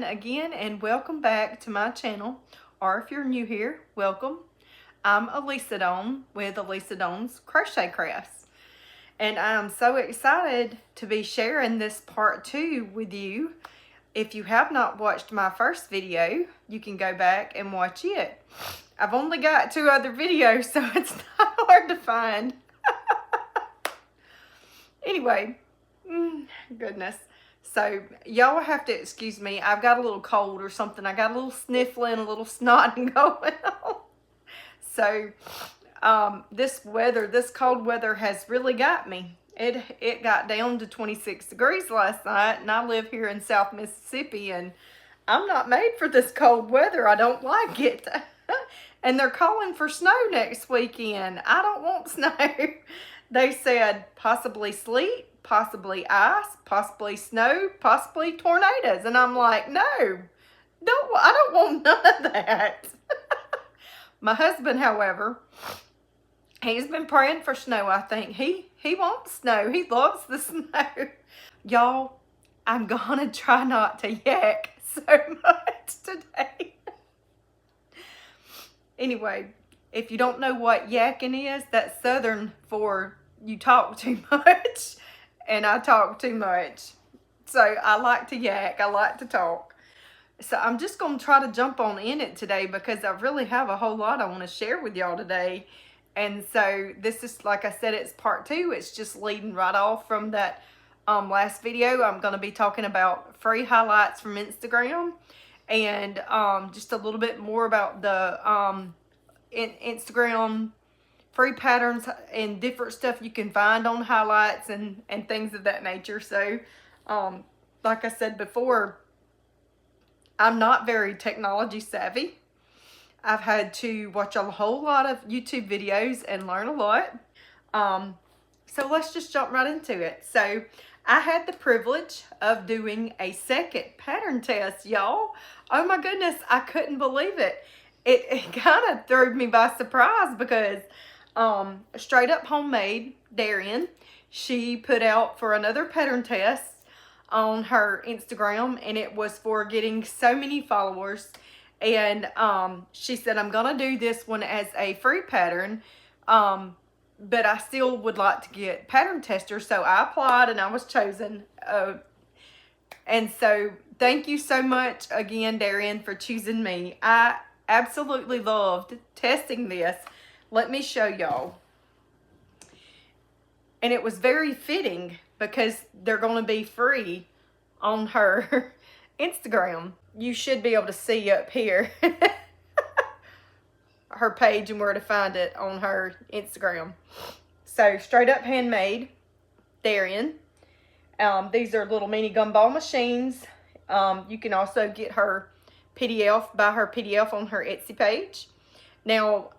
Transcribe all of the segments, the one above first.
again, and welcome back to my channel, or if you're new here, welcome. I'm Elisa Dawn with Elisa Dawn's Crochet Crafts, and I'm so excited to be sharing this part 2 with you. If you have not watched my first video, you can go back and watch it. I've only got 2 other videos, so it's not hard to find. Anyway, goodness. So y'all have to excuse me. I've got a little cold or something. I got a little sniffling, a little snotting going on. So this cold weather has really got me. It got down to 26 degrees last night, and I live here in South Mississippi, and I'm not made for this cold weather. I don't like it. And they're calling for snow next weekend. I don't want snow. They said possibly sleet, possibly ice, possibly snow, possibly tornadoes. And I'm like, no, I don't want none of that. My husband, however, he's been praying for snow, I think. He wants snow. He loves the snow. Y'all, I'm gonna try not to yak so much today. Anyway, if you don't know what yakking is, that's Southern for you talk too much. And I talk too much. So I like to yak. I like to talk. So I'm just going to try to jump on in it today because I really have a whole lot I want to share with y'all today. And so this is, like I said, it's part 2. It's just leading right off from that last video. I'm going to be talking about free highlights from Instagram. And just a little bit more about the Instagram free patterns and different stuff you can find on highlights and things of that nature. So like I said before, I'm not very technology savvy. I've had to watch a whole lot of YouTube videos and learn a lot. So let's just jump right into it. So I had the privilege of doing a second pattern test, y'all. Oh my goodness, I couldn't believe it. It kind of threw me by surprise because Straightuphandmade, Darian, she put out for another pattern test on her Instagram, and it was for getting so many followers. And she said, I'm gonna do this one as a free pattern, but I still would like to get pattern testers. So I applied and I was chosen. And so thank you so much again, Darian, for choosing me. I absolutely loved testing this. Let me show y'all. And it was very fitting because they're going to be free on her Instagram. You should be able to see up here her page and where to find it on her Instagram. So Straightuphandmade, Darian. These are little mini gumball machines. You can also get her PDF, buy her PDF on her Etsy page. Now,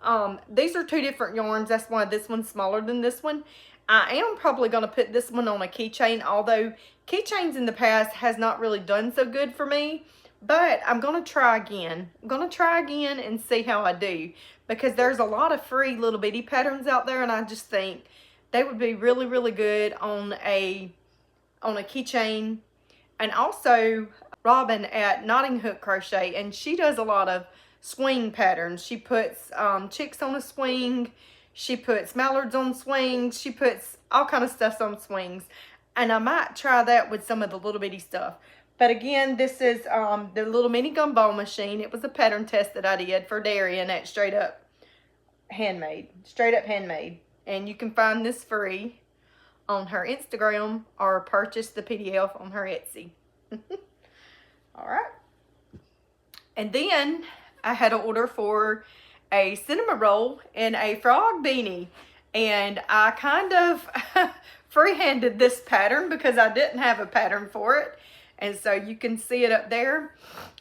these are 2 different yarns. That's why this one's smaller than this one. I am probably going to put this one on a keychain, although keychains in the past has not really done so good for me. But I'm going to try again. I'm going to try again and see how I do, because there's a lot of free little bitty patterns out there, and I just think they would be really, really good on a keychain. And also Robin at Knotting Hook Crochet, and she does a lot of swing patterns. She puts chicks on a swing. She puts mallards on swings. She puts all kind of stuff on swings. And I might try that with some of the little bitty stuff. But again, this is the little mini gumball machine. It was a pattern test that I did for Darian at Straightuphandmade. And you can find this free on her Instagram or purchase the PDF on her Etsy. All right. And then I had an order for a cinnamon roll and a frog beanie. And I kind of freehanded this pattern because I didn't have a pattern for it. And so you can see it up there.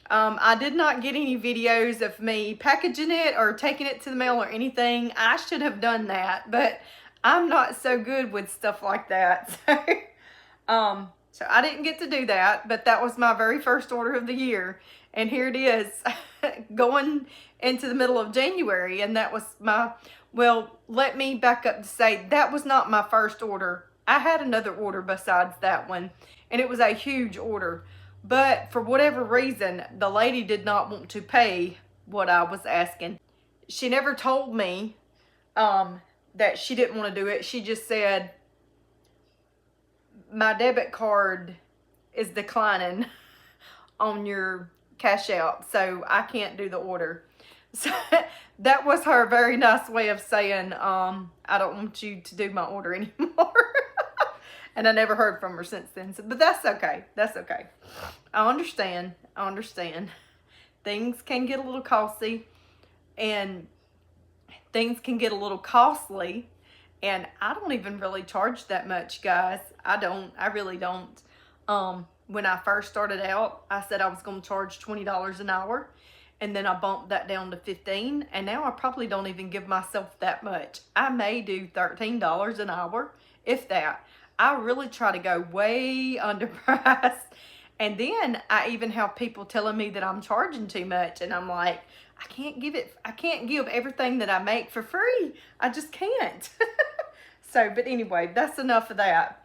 I did not get any videos of me packaging it or taking it to the mail or anything. I should have done that, but I'm not so good with stuff like that. So I didn't get to do that, but that was my very first order of the year. And here it is going into the middle of January. And that was my, well, let me back up to say that was not my first order. I had another order besides that one, and it was a huge order. But for whatever reason, the lady did not want to pay what I was asking. She never told me that she didn't want to do it. She just said, my debit card is declining on your cash out, so I can't do the order. So that was her very nice way of saying, I don't want you to do my order anymore. And I never heard from her since then. So, but that's okay. That's okay. I understand. I understand. Things can get a little costly, and things can get a little costly. And I don't even really charge that much, guys. I don't. I really don't. When I first started out, I said I was going to charge $20 an hour. And then I bumped that down to $15. And now I probably don't even give myself that much. I may do $13 an hour, if that. I really try to go way underpriced. And then I even have people telling me that I'm charging too much. And I'm like, I can't give everything that I make for free. I just can't. So, but anyway, that's enough of that.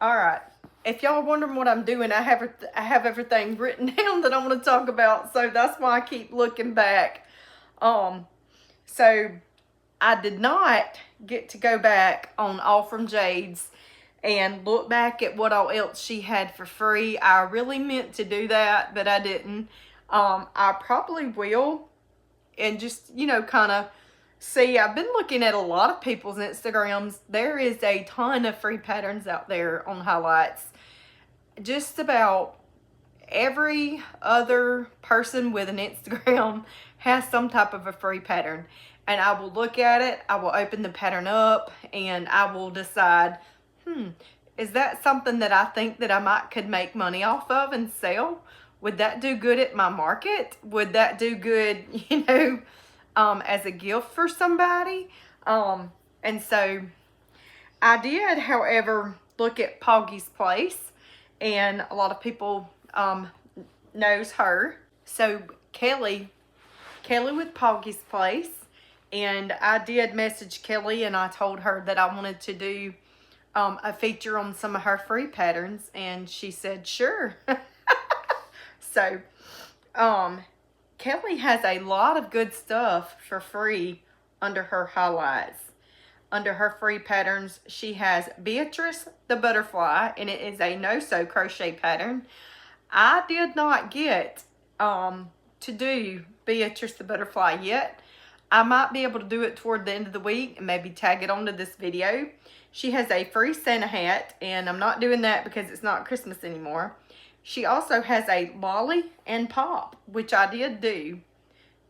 All right. If y'all are wondering what I'm doing, I have everything written down that I want to talk about. So that's why I keep looking back. So I did not get to go back on All From Jade's and look back at what all else she had for free. I really meant to do that, but I didn't. I probably will, and just, you know, kind of see. I've been looking at a lot of people's Instagrams. There is a ton of free patterns out there on highlights. Just about every other person with an Instagram has some type of a free pattern. And I will look at it, I will open the pattern up, and I will decide, is that something that I think that I could make money off of and sell? Would that do good at my market? Would that do good, you know, as a gift for somebody? And so I did, however, look at Pawgysplace, and a lot of people knows her. So Kelly with Pawgysplace, and I did message Kelly, and I told her that I wanted to do a feature on some of her free patterns, and she said sure. So Kelly has a lot of good stuff for free under her highlights. Under her free patterns, she has Beatrice the Butterfly, and it is a no-sew crochet pattern. I did not get to do Beatrice the Butterfly yet. I might be able to do it toward the end of the week and maybe tag it onto this video. She has a free Santa hat, and I'm not doing that because it's not Christmas anymore. She also has a lolly and pop, which I did do.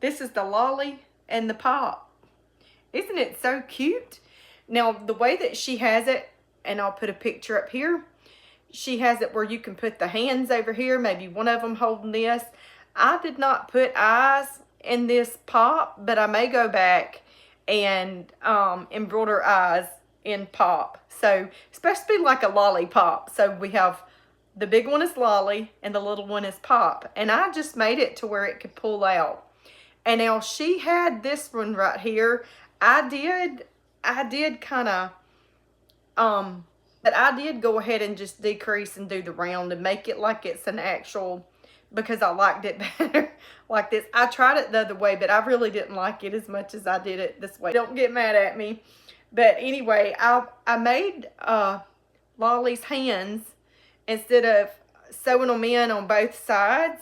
This is the lolly and the pop. Isn't it so cute? Now, the way that she has it, and I'll put a picture up here, she has it where you can put the hands over here, maybe one of them holding this. I did not put eyes in this pop, but I may go back and embroider eyes in pop. So it's supposed to be like a lollipop. So we have the big one is lolly and the little one is pop. And I just made it to where it could pull out. And now she had this one right here. I did kind of, but I did go ahead and just decrease and do the round and make it like it's an actual, because I liked it better like this. I tried it the other way, but I really didn't like it as much as I did it this way. Don't get mad at me. But anyway, I made Lolly's hands. Instead of sewing them in on both sides,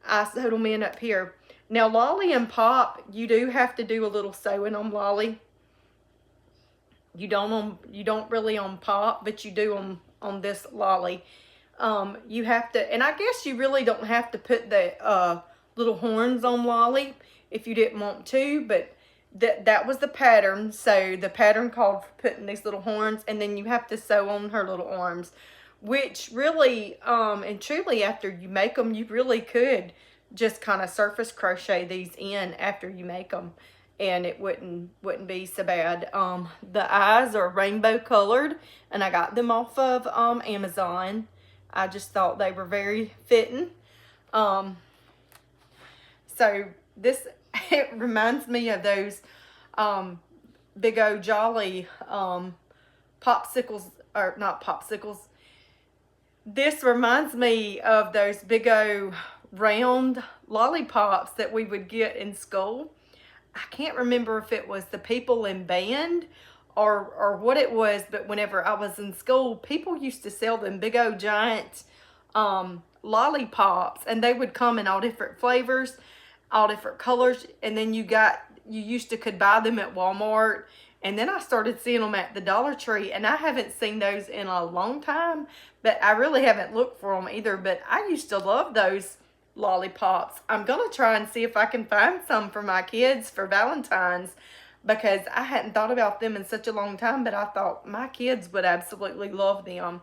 I sewed them in up here. Now, Lolly and Pop, you do have to do a little sewing on Lolly. You don't really on Pop, but you do on this Lolly. You have to, and I guess you really don't have to put the little horns on Lolly if you didn't want to, but that was the pattern. So the pattern called for putting these little horns, and then you have to sew on her little arms, which really, and truly, after you make them, you really could just kind of surface crochet these in after you make them, and it wouldn't be so bad. The eyes are rainbow colored, and I got them off of Amazon. I just thought they were very fitting. So this, it reminds me of those Big O Jolly popsicles, or not popsicles, This reminds me of those big old round lollipops that we would get in school. I can't remember if it was the people in band or what it was, but whenever I was in school, people used to sell them big old giant lollipops, and they would come in all different flavors, all different colors, and then you used to could buy them at Walmart, and then I started seeing them at the Dollar Tree, and I haven't seen those in a long time, but I really haven't looked for them either. But I used to love those lollipops. I'm gonna try and see if I can find some for my kids for Valentine's, because I hadn't thought about them in such a long time, but I thought my kids would absolutely love them.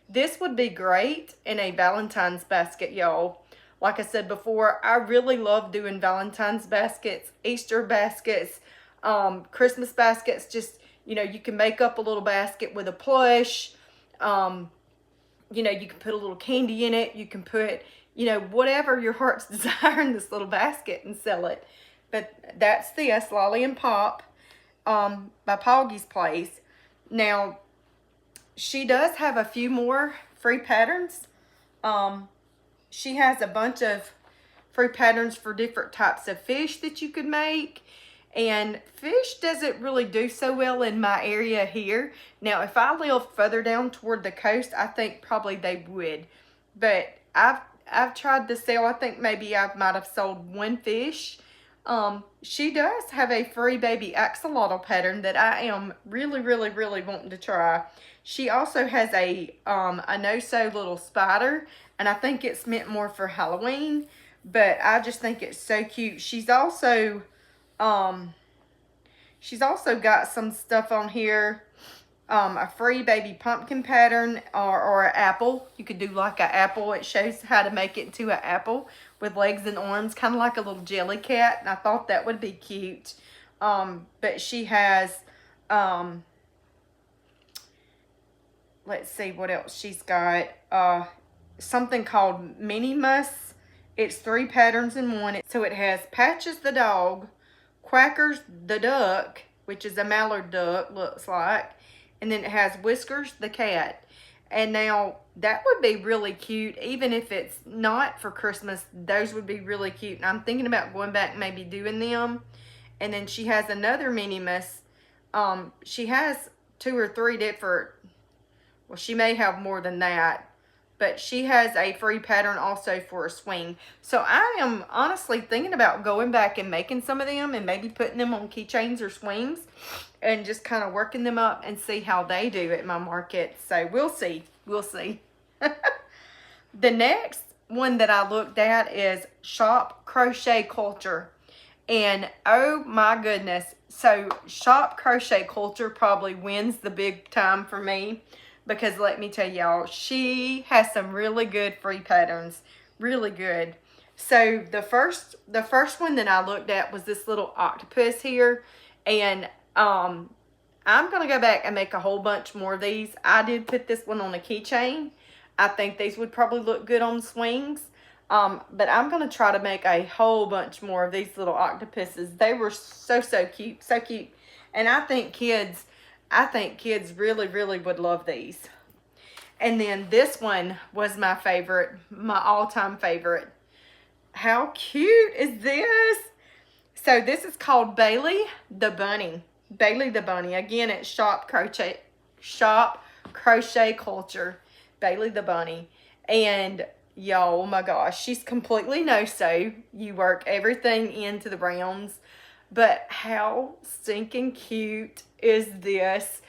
This would be great in a Valentine's basket, y'all. Like I said before, I really love doing Valentine's baskets, Easter baskets, Christmas baskets. Just, you know, you can make up a little basket with a plush. You know, you can put a little candy in it. You can put, you know, whatever your heart's desire in this little basket and sell it. But that's this Lolly and Pop by Pawgysplace. Now, she does have a few more free patterns. She has a bunch of free patterns for different types of fish that you could make. And fish doesn't really do so well in my area here. Now, if I live further down toward the coast, I think probably they would. But I've tried to sell, I think maybe I might have sold one fish. She does have a free baby axolotl pattern that I am really wanting to try. She also has a no-sew little spider, and I think it's meant more for Halloween, but I just think it's so cute. She's also got some stuff on here, a free baby pumpkin pattern or an apple. You could do like an apple. It shows how to make it into an apple with legs and arms, kind of like a little jelly cat, and I thought that would be cute. But she has, let's see what else she's got. Something called Mini Muss. It's 3 patterns in one. So it has Patches the dog, Quackers the duck, which is a mallard duck, looks like. And then it has Whiskers the cat. And now, that would be really cute, even if it's not for Christmas. Those would be really cute. And I'm thinking about going back and maybe doing them. And then she has another Mini Muss. She has 2 or 3 different, well, she may have more than that. But she has a free pattern also for a swing. So I am honestly thinking about going back and making some of them and maybe putting them on keychains or swings and just kind of working them up and see how they do at my market. So we'll see. We'll see. The next one that I looked at is shopcrochetculture. And oh my goodness. So shopcrochetculture probably wins the big time for me. Because let me tell y'all, she has some really good free patterns. Really good. So the first one that I looked at was this little octopus here. And I'm going to go back and make a whole bunch more of these. I did put this one on a keychain. I think these would probably look good on swings. But I'm going to try to make a whole bunch more of these little octopuses. They were so cute. So cute. And I think kids really would love these. And then this one was my favorite, my all-time favorite. How cute is this? So this is called Bailey the Bunny. Bailey the Bunny. Again, it's shopcrochetculture. Bailey the Bunny. And y'all, oh my gosh, she's completely no-sew. You work everything into the rounds. But how stinking cute is this?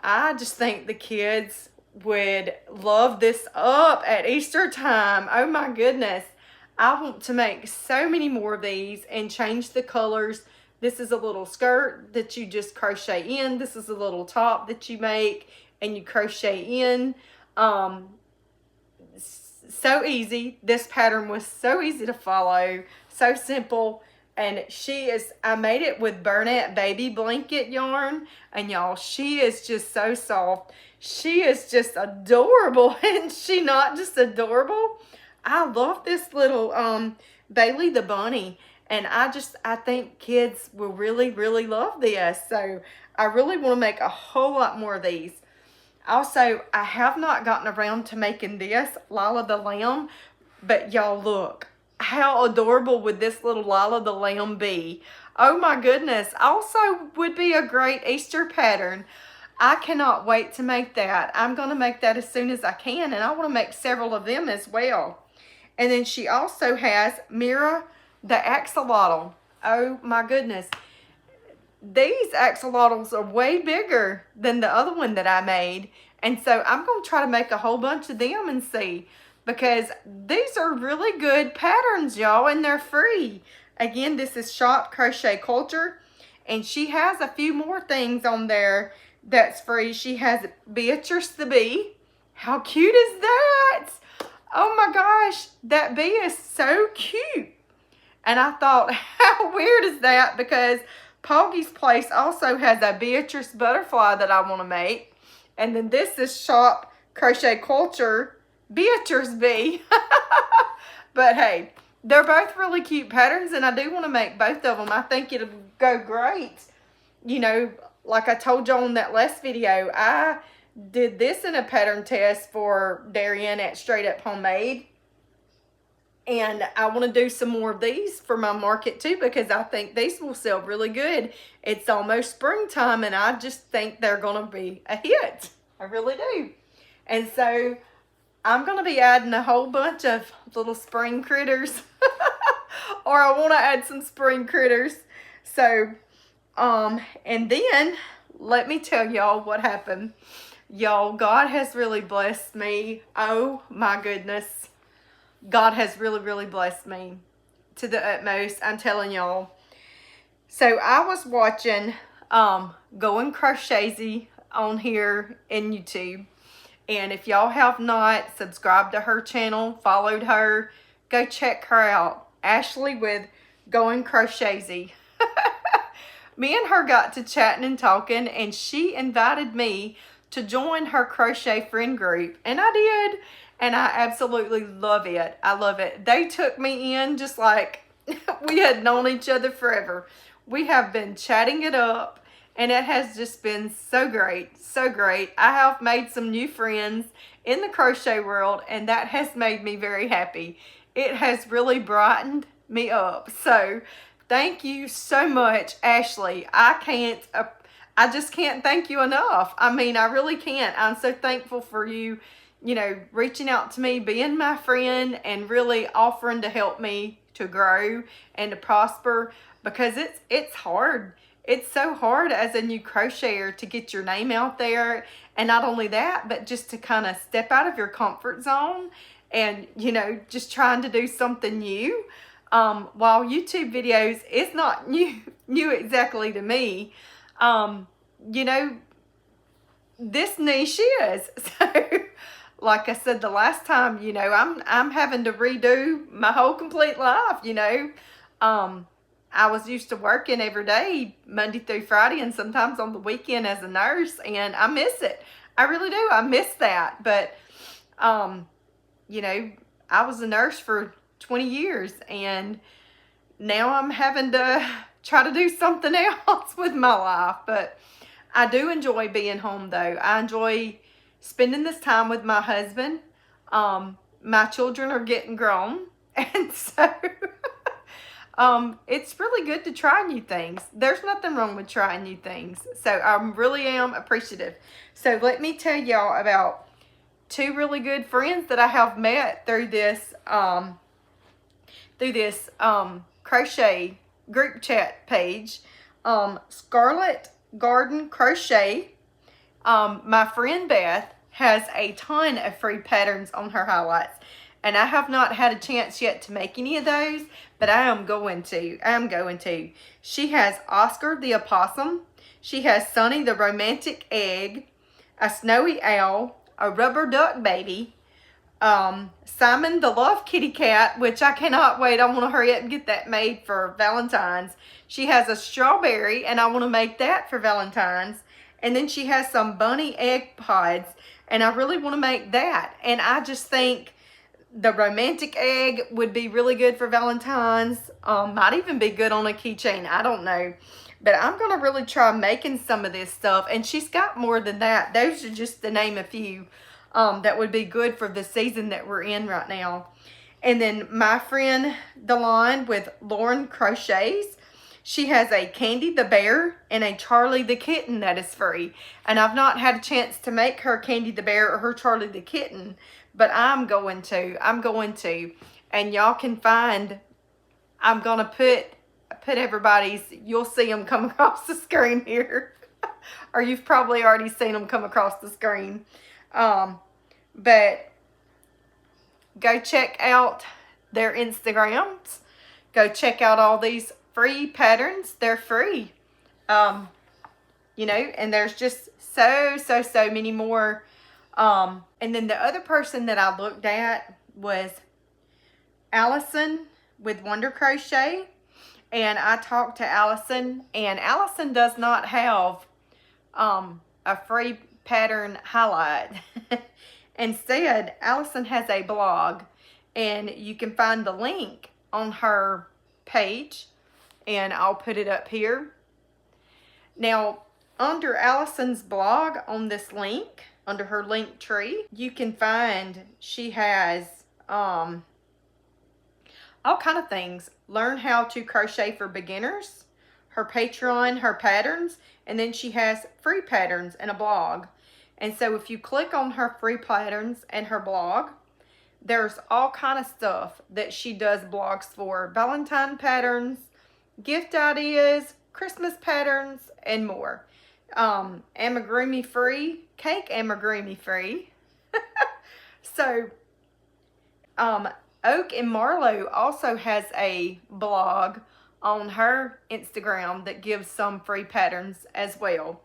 I just think the kids would love this up at Easter time. Oh my goodness. I want to make so many more of these and change the colors. This is a little skirt that you just crochet in. This is a little top that you make and you crochet in. So easy. This pattern was so easy to follow. So simple. And I made it with Bernat baby blanket yarn. And y'all, she is just so soft. She is just adorable. Isn't she not just adorable? I love this little Bailey the Bunny. And I think kids will really love this. So I really want to make a whole lot more of these. Also, I have not gotten around to making this Lala the Lamb, but y'all look, how adorable would this little Lala the Lamb be? Oh my goodness. Also would be a great Easter pattern. I cannot wait to make that. I'm going to make that as soon as I can, and I want to make several of them as well. And then she also has Mira the axolotl. Oh my goodness. These axolotls are way bigger than the other one that I made. And so I'm going to try to make a whole bunch of them and see. Because these are really good patterns, y'all, and they're free. Again, this is shopcrochetculture. And she has a few more things on there that's free. She has Beatrice the bee. How cute is that? Oh my gosh, that bee is so cute. And I thought, how weird is that? Because Pawgysplace also has a Beatrice butterfly that I want to make. And then this is shopcrochetculture Beatrice bee. But hey, they're both really cute patterns, and I do want to make both of them. I think it'll go great. You know, like I told you on that last video, I did this in a pattern test for Darian at Straightuphandmade. And I want to do some more of these for my market too, because I think these will sell really good. It's almost springtime, and I just think they're going to be a hit. I really do. And so I'm going to be adding a whole bunch of little spring critters. Or I want to add some spring critters. So, and then let me tell y'all what happened. Y'all, God has really blessed me. Oh my goodness. God has really, really blessed me to the utmost. I'm telling y'all. So I was watching GoingCrochetzy on here in YouTube. And if y'all have not subscribed to her channel, followed her, go check her out. Ashley with GoingCrochetzy. Me and her got to chatting and talking, and she invited me to join her crochet friend group. And I did. And I absolutely love it. I love it. They took me in just like we had known each other forever. We have been chatting it up, and it has just been so great. So great. I have made some new friends in the crochet world, and that has made me very happy. It has really brightened me up. So thank you so much, Ashley. I just can't thank you enough. I mean, I really can't. I'm so thankful for you, you know, reaching out to me, being my friend, and really offering to help me to grow and to prosper, because it's hard. It's so hard as a new crocheter to get your name out there. And not only that, but just to kind of step out of your comfort zone and, you know, just trying to do something new. While YouTube videos is not new exactly to me, you know, this niche is. So, like I said the last time, you know, I'm having to redo my whole complete life, you know. I was used to working every day, Monday through Friday, and sometimes on the weekend as a nurse, and I miss it. I really do. I miss that. But, you know, I was a nurse for 20 years, and now I'm having to try to do something else with my life. But I do enjoy being home, though. I enjoy spending this time with my husband. My children are getting grown, and so it's really good to try new things. There's nothing wrong with trying new things. So I really am appreciative. So let me tell y'all about two really good friends that I have met through this crochet group chat page. Scarlet Garden Crochet. My friend Beth has a ton of free patterns on her highlights. And I have not had a chance yet to make any of those, but I am going to. She has Oscar the opossum. She has Sunny the romantic egg, a snowy owl, a rubber duck baby, Simon the love kitty cat, which I cannot wait. I want to hurry up and get that made for Valentine's. She has a strawberry, and I want to make that for Valentine's. And then she has some bunny egg pods, and I really want to make that. And I just think the romantic egg would be really good for Valentine's. Might even be good on a keychain. I don't know. But I'm going to really try making some of this stuff. And she's got more than that. Those are just to name a few that would be good for the season that we're in right now. And then my friend Delon with lorencrochets. She has a Candy the Bear and a Charlie the Kitten that is free. And I've not had a chance to make her Candy the Bear or her Charlie the Kitten. But I'm going to. And y'all can find, I'm going to put everybody's, you'll see them come across the screen here. Or you've probably already seen them come across the screen. But go check out their Instagrams. Go check out all these free patterns. They're free. You know, and there's just so many more. And then the other person that I looked at was Allison with Wondercrochet. And I talked to Allison, and Allison does not have a free pattern highlight. Instead, Allison has a blog, and you can find the link on her page, and I'll put it up here. Now, under Allison's blog, on this link, under her Linktree, you can find she has all kind of things. Learn how to crochet for beginners, her Patreon, her patterns, and then she has free patterns and a blog. And so if you click on her free patterns and her blog, there's all kind of stuff that she does blogs for. Valentine patterns, gift ideas, Christmas patterns, and more. Amigurumi free, cake amigurumi free. So, Oak and Marlowe also has a blog on her Instagram that gives some free patterns as well.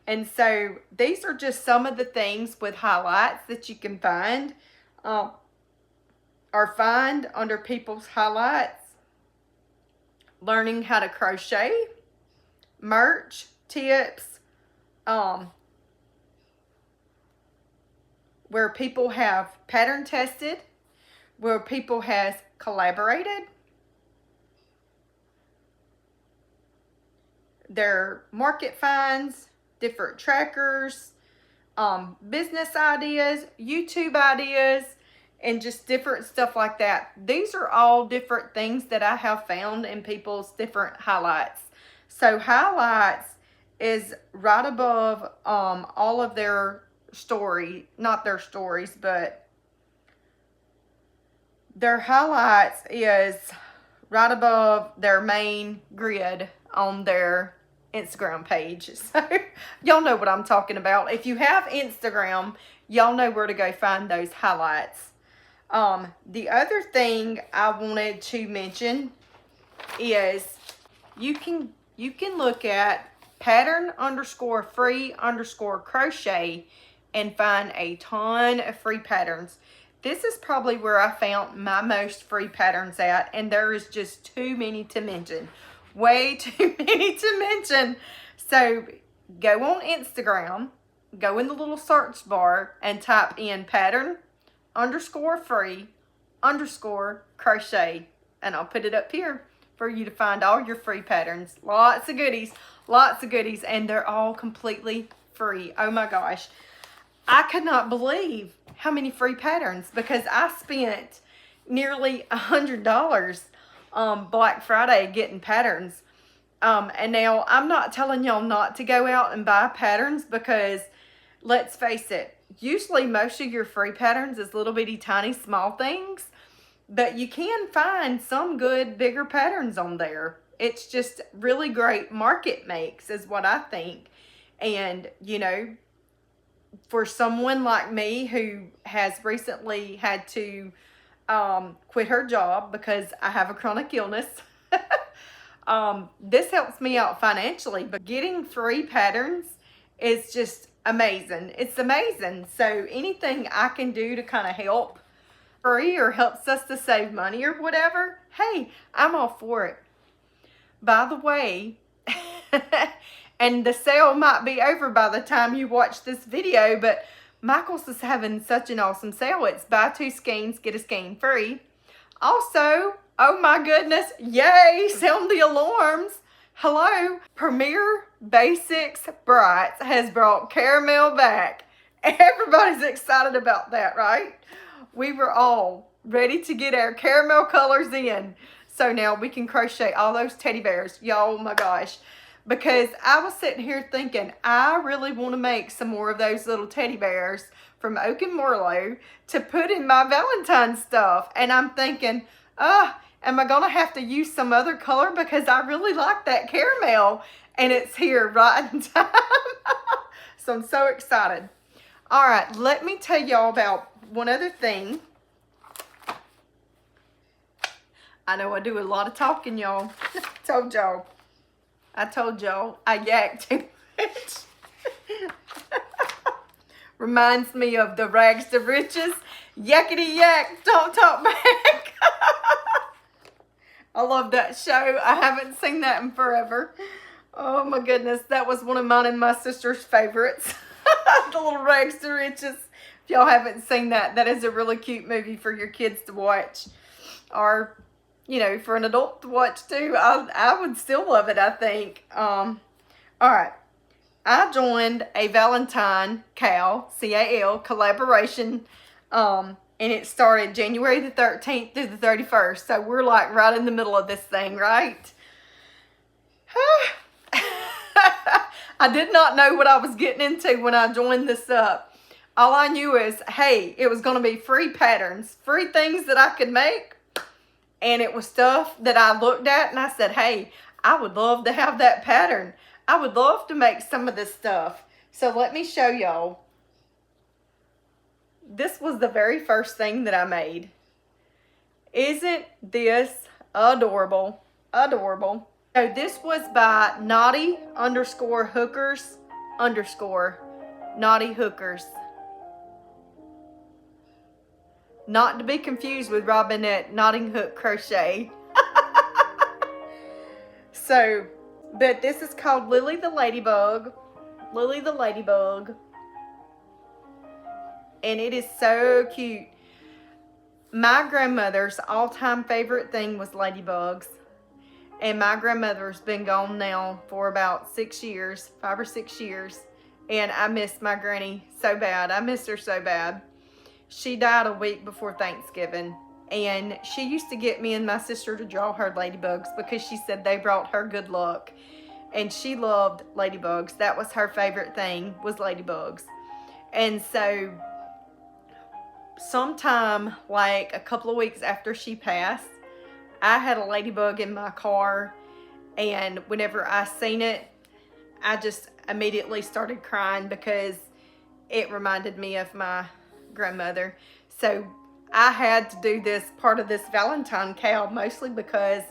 And so these are just some of the things with highlights that you can find or find under people's highlights. Learning how to crochet, merch, tips, where people have pattern tested, where people has collaborated, their market finds, different trackers, business ideas, YouTube ideas, and just different stuff like that. These are all different things that I have found in people's different highlights. So highlights is right above all of their story, not their stories, but their highlights is right above their main grid on their Instagram page. So y'all know what I'm talking about. If you have Instagram, y'all know where to go find those highlights. The other thing I wanted to mention is you can look at pattern_free_crochet and find a ton of free patterns. This is probably where I found my most free patterns at, and there is just too many to mention. Way too many to mention. So go on Instagram, go in the little search bar and type in pattern_free_crochet, and I'll put it up here for you to find all your free patterns. Lots of goodies, and they're all completely free. Oh my gosh. I could not believe how many free patterns, because I spent nearly $100 on Black Friday getting patterns. And now I'm not telling y'all not to go out and buy patterns, because let's face it, usually most of your free patterns is little bitty tiny small things, but you can find some good bigger patterns on there. It's just really great market makes is what I think. And you know, for someone like me who has recently had to quit her job because I have a chronic illness, this helps me out financially, but getting free patterns is just amazing. It's amazing. So anything I can do to kind of help free or helps us to save money or whatever, hey, I'm all for it. By the way, and the sale might be over by the time you watch this video, but Michael's is having such an awesome sale. It's buy 2 skeins, get a skein free. Also, oh my goodness, yay, sound the alarms. Hello, Premier Basics Brights has brought caramel back. Everybody's excited about that, right? We were all ready to get our caramel colors in. So now we can crochet all those teddy bears. Y'all, oh my gosh. Because I was sitting here thinking, I really want to make some more of those little teddy bears from Oak and Morlow to put in my Valentine stuff. And I'm thinking, am I going to have to use some other color? Because I really like that caramel. And it's here right in time. So I'm so excited. All right, let me tell y'all about one other thing. I know I do a lot of talking, y'all. I told y'all I yak too much. Reminds me of the rags to riches. Yakety yak, don't talk back. I love that show. I haven't seen that in forever. Oh my goodness, that was one of mine and my sister's favorites. The little rags to riches. If y'all haven't seen that, that is a really cute movie for your kids to watch. Or, you know, for an adult to watch too. I would still love it, I think. All right. I joined a Valentine Cal, C-A-L, collaboration. And it started January the 13th through the 31st. So we're like right in the middle of this thing, right? I did not know what I was getting into when I joined this up. All I knew is, hey, it was going to be free patterns, free things that I could make. And it was stuff that I looked at and I said, hey, I would love to have that pattern. I would love to make some of this stuff. So let me show y'all. This was the very first thing that I made. Isn't this adorable? Adorable. So this was by knotty_hookers_ knotty hookers. Not to be confused with Robin at Knotting Hook Crochet. So, but this is called Lily the Ladybug. Lily the Ladybug. And it is so cute. My grandmother's all-time favorite thing was ladybugs. And my grandmother's been gone now for about 6 years, 5 or 6 years. And I miss my granny so bad. I miss her so bad. She died a week before Thanksgiving. And she used to get me and my sister to draw her ladybugs because she said they brought her good luck. And she loved ladybugs. That was her favorite thing, was ladybugs. And so sometime like a couple of weeks after she passed, I had a ladybug in my car, and whenever I seen it, I just immediately started crying because it reminded me of my grandmother. So I had to do this part of this Valentine Cal mostly because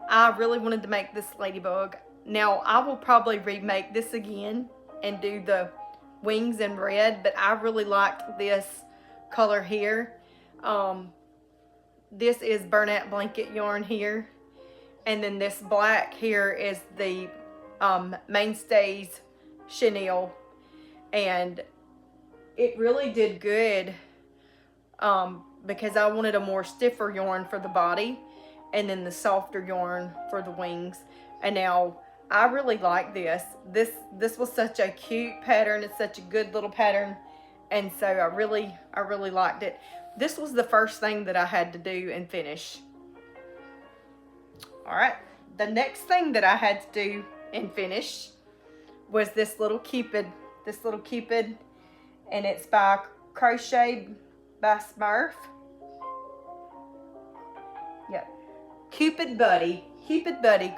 I really wanted to make this ladybug. Now I will probably remake this again and do the wings in red, but I really liked this color here. This is burlap blanket yarn here, and then this black here is the Mainstays chenille, and it really did good because I wanted a more stiffer yarn for the body and then the softer yarn for the wings. And now I really like this. This was such a cute pattern. It's such a good little pattern, and so I really liked it. This was the first thing that I had to do and finish. All right, the next thing that I had to do and finish was this little Cupid. This little Cupid, and it's by Crochet by Smurf. Yeah, Cupid Buddy,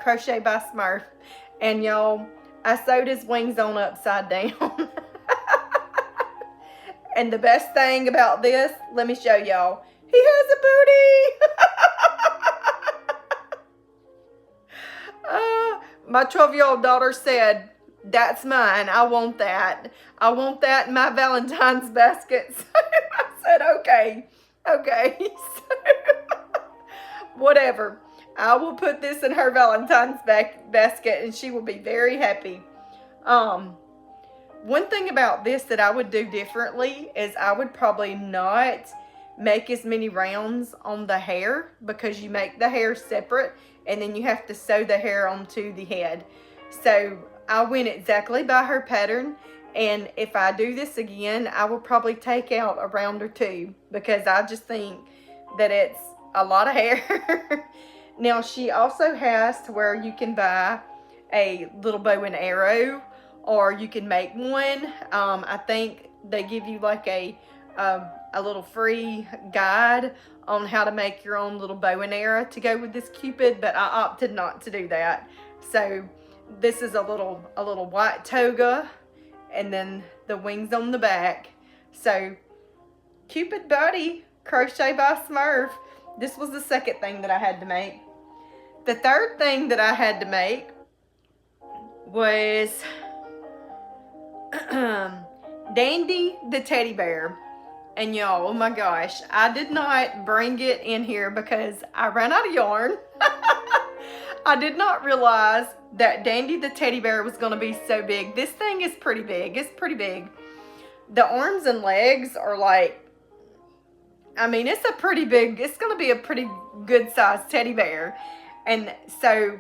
Crochet by Smurf. And y'all, I sewed his wings on upside down. And the best thing about this, let me show y'all. He has a booty. My 12-year-old daughter said, that's mine. I want that. I want that in my Valentine's basket. So I said, okay. So, whatever. I will put this in her Valentine's basket and she will be very happy. One thing about this that I would do differently is I would probably not make as many rounds on the hair, because you make the hair separate and then you have to sew the hair onto the head. So I went exactly by her pattern, and if I do this again, I will probably take out a round or two, because I just think that it's a lot of hair. Now she also has to where you can buy a little bow and arrow, or you can make one. I think they give you like a little free guide on how to make your own little bow and arrow to go with this Cupid, but I opted not to do that. So this is a little white toga, and then the wings on the back. So Cupid Buddy, Crochet by Smurf. This was the second thing that I had to make. The third thing that I had to make was Dandy the teddy bear. And y'all, oh my gosh, I did not bring it in here because I ran out of yarn. I did not realize that Dandy the teddy bear was going to be so big. This thing is pretty big. It's pretty big. The arms and legs are like, I mean, it's a pretty big, it's going to be a pretty good sized teddy bear. And so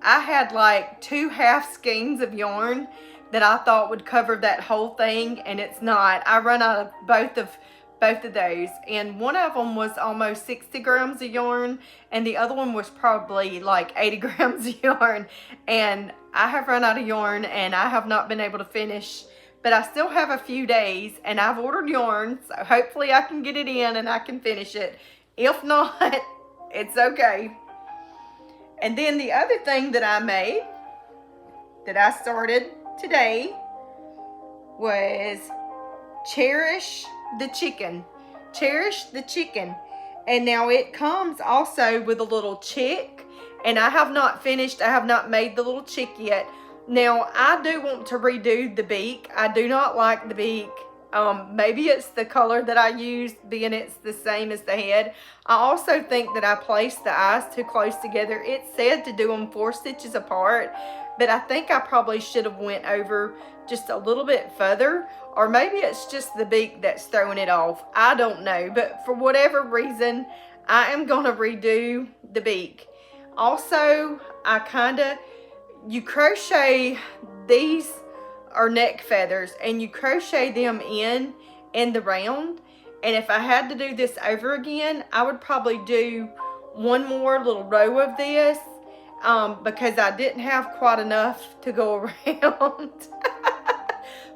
I had like 2 half skeins of yarn that I thought would cover that whole thing, and it's not. I run out of both of those, and one of them was almost 60 grams of yarn, and the other one was probably like 80 grams of yarn, and I have run out of yarn, and I have not been able to finish, but I still have a few days, and I've ordered yarn, so hopefully I can get it in and I can finish it. If not, it's okay. And then the other thing that I made, that I started today, was Cherish the Chicken. Cherish the Chicken. And now it comes also with a little chick, and I have not finished, I have not made the little chick yet. Now I do want to redo the beak. I do not like the beak. Maybe it's the color that I used, being it's the same as the head. I also think that I placed the eyes too close together. It said to do them 4 stitches apart, but I think I probably should have went over just a little bit further, or maybe it's just the beak that's throwing it off. I don't know, but for whatever reason, I am going to redo the beak. Also, you crochet, these are neck feathers, and you crochet them in the round. And if I had to do this over again, I would probably do one more little row of this, because I didn't have quite enough to go around.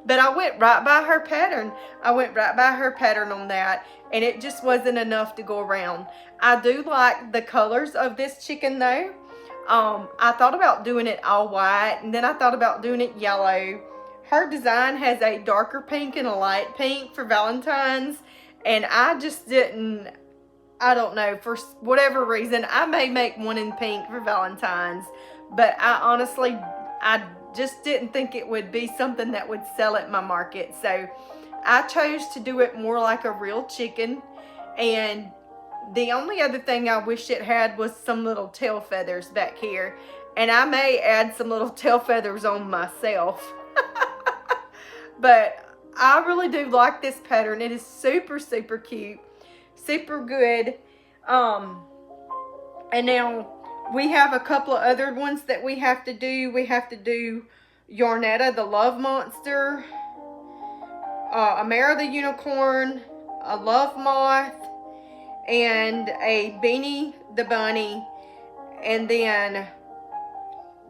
But I went right by her pattern. I went right by her pattern on that, and it just wasn't enough to go around. I do like the colors of this chicken though. I thought about doing it all white, and then I thought about doing it yellow. Her design has a darker pink and a light pink for Valentine's, and I just didn't, I don't know, for whatever reason, I may make one in pink for Valentine's, but I just didn't think it would be something that would sell at my market. So I chose to do it more like a real chicken. And the only other thing I wish it had was some little tail feathers back here, and I may add some little tail feathers on myself. But I really do like this pattern. It is super, super cute, super good. And now we have a couple of other ones that we have to do. We have to do Yarnetta the Love Monster, Amara the Unicorn, a Love Moth, and a Beanie the Bunny. And then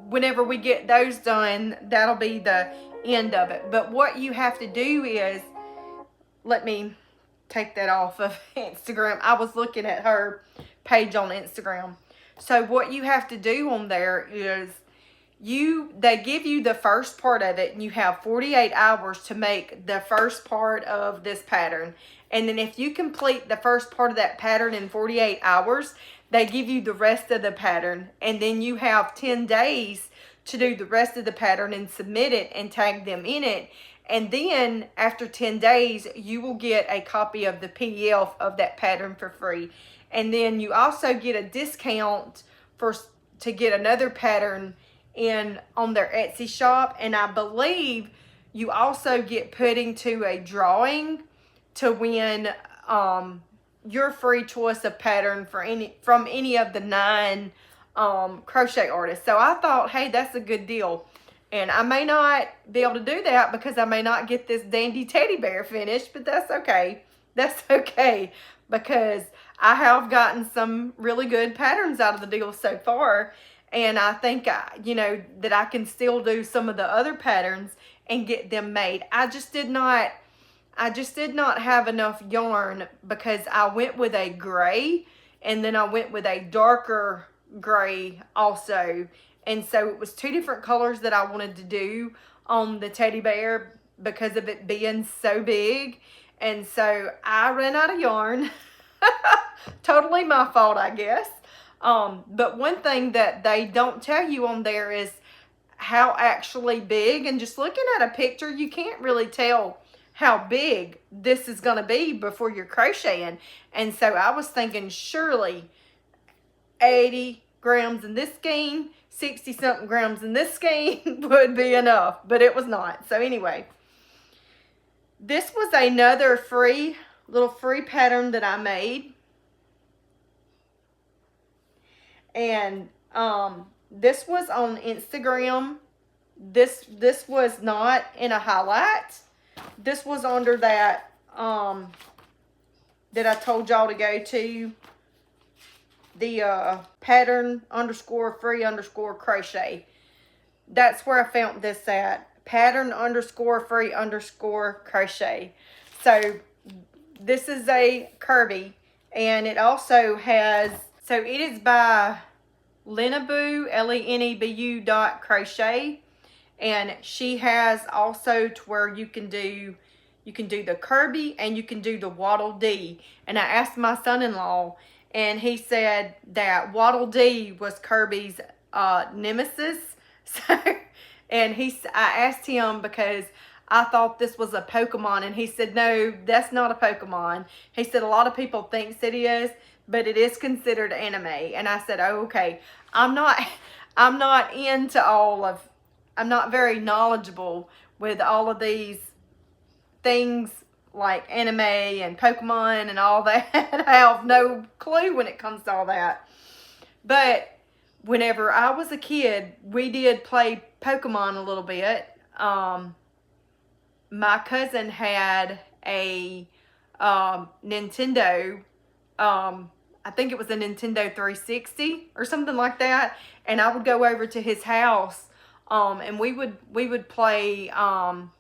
whenever we get those done, that'll be the end of it. But what you have to do is, let me take that off of Instagram. I was looking at her page on Instagram. So what you have to do on there is they give you the first part of it, and you have 48 hours to make the first part of this pattern. And then if you complete the first part of that pattern in 48 hours, they give you the rest of the pattern. And then you have 10 days to do the rest of the pattern and submit it and tag them in it. And then after 10 days, you will get a copy of the PDF of that pattern for free. And then you also get a discount to get another pattern on their Etsy shop. And I believe you also get put into a drawing to win your free choice of pattern for from any of the 9 crochet artists. So I thought, hey, that's a good deal. And I may not be able to do that because I may not get this dandy teddy bear finished, but that's okay. That's okay, because I have gotten some really good patterns out of the deal so far. And I think, you know, that I can still do some of the other patterns and get them made. I just did not have enough yarn, because I went with a gray and then I went with a darker gray also. And so it was 2 different colors that I wanted to do on the teddy bear because of it being so big. And so I ran out of yarn. Totally my fault, I guess. But one thing that they don't tell you on there is how actually big, and just looking at a picture, you can't really tell how big this is going to be before you're crocheting. And so I was thinking surely 80 grams in this skein, 60 something grams in this skein would be enough, but it was not. So anyway, this was another little free pattern that I made. And this was on Instagram. This was not in a highlight. This was under that that I told y'all to go to, the pattern_free_crochet. That's where I found this at, pattern_free_crochet. So this is a Kirby, and it also has, so it is by Lenebu, LENEBU.crochet, and she has also to where you can do the Kirby and you can do the Waddle Dee. And I asked my son-in-law, and he said that Waddle Dee was Kirby's nemesis. So, and I asked him because I thought this was a Pokemon, and he said, no, that's not a Pokemon. He said a lot of people thinks it is, but it is considered anime. And I said, oh, okay. I'm not very knowledgeable with all of these things like anime and Pokemon and all that. I have no clue when it comes to all that. But whenever I was a kid, we did play Pokemon a little bit. My cousin had a Nintendo, I think it was a Nintendo 360 or something like that. And I would go over to his house, and we would play some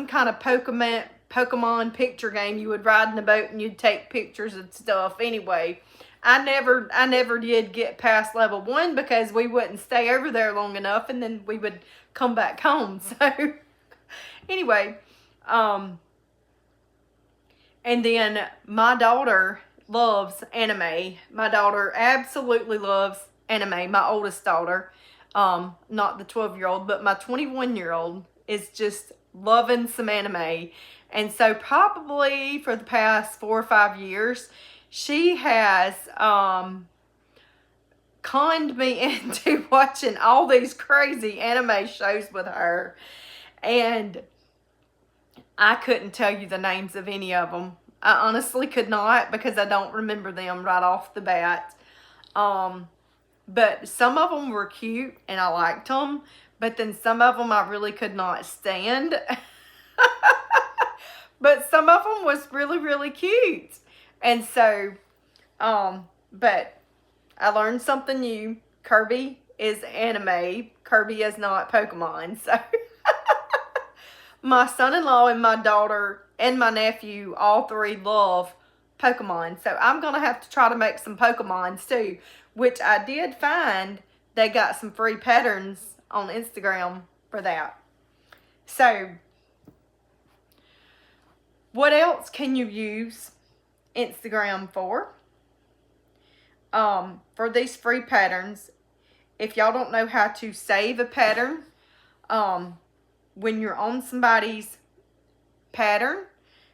kind of Pokemon picture game. You would ride in a boat and you'd take pictures and stuff. Anyway, I never did get past level 1 because we wouldn't stay over there long enough, and then we would come back home. So anyway, and then my daughter loves anime. My daughter absolutely loves anime. My oldest daughter, not the 12-year-old, but my 21-year-old is just loving some anime. And so probably for the past 4 or 5 years, she has conned me into watching all these crazy anime shows with her. And I couldn't tell you the names of any of them. I honestly could not, because I don't remember them right off the bat. But some of them were cute and I liked them. But then some of them I really could not stand. But some of them was really, really cute. And so, but I learned something new. Kirby is anime. Kirby is not Pokemon. So my son-in-law and my daughter and my nephew, all 3 love Pokemon. So I'm going to have to try to make some Pokemons too, which I did find they got some free patterns on Instagram for that. So what else can you use Instagram for? For these free patterns, if y'all don't know how to save a pattern, when you're on somebody's pattern,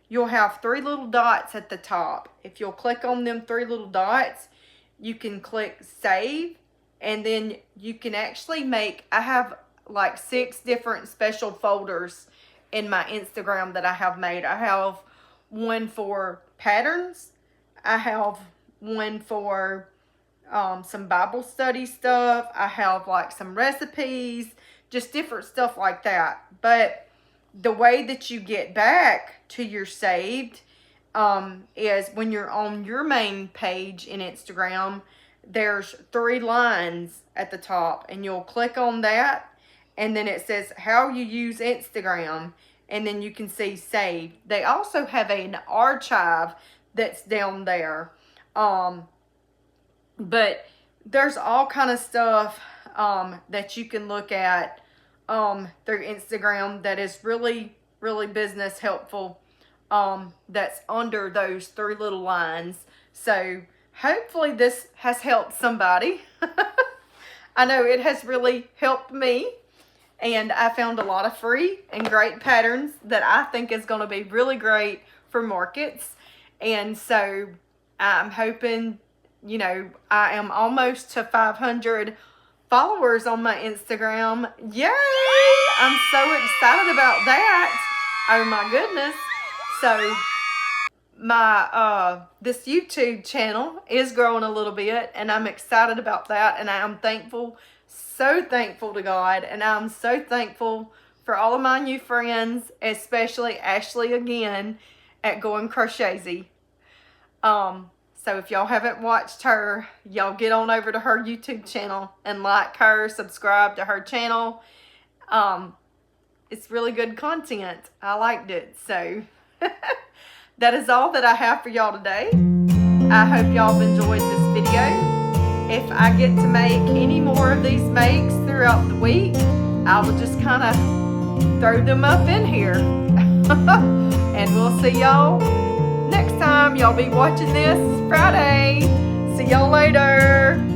you'll have 3 little dots at the top. If you'll click on them 3 little dots, you can click save, and then you can actually make, I have like 6 different special folders in my Instagram that I have made. I have one for patterns, I have one for some Bible study stuff. I have like some recipes, just different stuff like that. But the way that you get back to your saved is when you're on your main page in Instagram, there's 3 lines at the top, and you'll click on that, and then it says how you use Instagram, and then you can see saved. They also have an archive that's down there. But there's all kind of stuff that you can look at through Instagram that is really, really business helpful. That's under those 3 little lines. So hopefully this has helped somebody. I know it has really helped me. And I found a lot of free and great patterns that I think is going to be really great for markets. And so I'm hoping, you know, I am almost to 500 followers on my Instagram. Yay! I'm so excited about that. Oh my goodness. So my this YouTube channel is growing a little bit, and I'm excited about that, and I'm thankful, so thankful to God, and I'm so thankful for all of my new friends, especially Ashley again at GoingCrochetzy. So if y'all haven't watched her, y'all get on over to her YouTube channel and like her, subscribe to her channel. It's really good content. I liked it. So that is all that I have for y'all today. I hope y'all have enjoyed this video. If I get to make any more of these makes throughout the week, I will just kind of throw them up in here. And we'll see y'all next time. Y'all be watching this Friday. See y'all later.